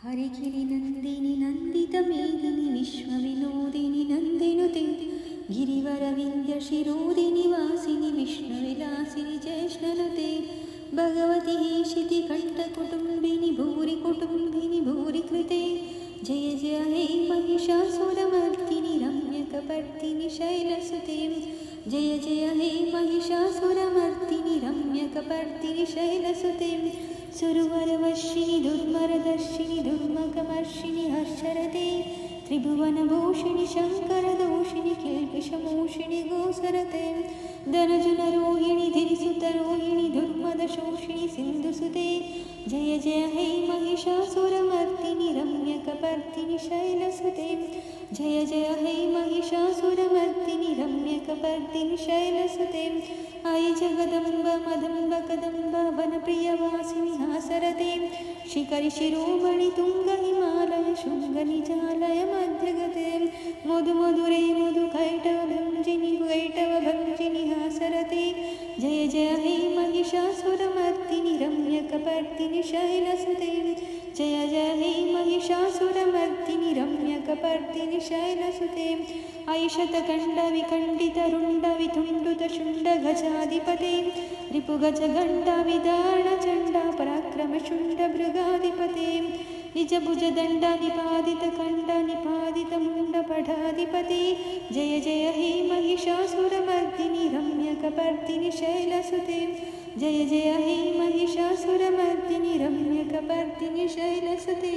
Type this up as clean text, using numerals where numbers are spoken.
हरिगिरिनन्दिनि नन्दितमेदिनि विश्वविनोदिनि नन्दिनुते गिरिवरविन्द्यशिरोदिनि वासिनि विष्णुविलासिनि जैष्णनुते भगवति ईशितिकण्ठकुटुम्बिनि भूरिकुटुम्बिनि भूरिकृते जय जय हे महिषासुरमर्दिनि रम्यकपर्दिनि शैलसुते जय जय हे महिषासुरमर्दिनि रम्यकपर्दिनि शैलसुते सुरवरवर्षिणि दुर्मरदर्शिनि दुर्मकमर्षिणि हर्षरते त्रिभुवनभूषिणि शङ्करदोषिणि किल्बिषमोषिणि गोसरते धनजुनरोहिणि धिरिसुतरोहिणि दुर्मदशोषिणि सिन्धुसुते जय जय हे महिषासुरमर्दिनि रम्यकपर्दिनि शैलसुते जय जय हे महिषासुरमर्दिनि रम्यकपर्दिनि शैलसुते अयि जगदम्ब मदम्ब कदम्ब वनप्रियवासिनि हासरते शिखरि शिरोमणि तुङ्ग हिमालय शृङ्गनिजालय मध्यगते मधुमधुरे मधुकैटवभञ्जिनि कैटवभञ्जिनि हासरते जय जय हे महिषासुरमर्दिनि रम्यकपर्दिनि शैलसुते जय जय हे महिषासुरमर्दिनि रम्यकपर्दिनि शैलसुते ऐषतकण्डविखण्डितरुण्डवितुण्डुतशुण्डगजाधिपते रिपुगजगण्डविदारणचण्डा पराक्रमशुण्डभृगाधिपते निजभुजदण्डनिपादितकण्डनिपादितमुण्डपठाधिपते जय जय हे महिषासुरमर्दिनि रम्यकपर्दिनि शैलसुते जय जय हे महिषासुरमर्दिनि रम्यकपर्दिनि शैलसुते।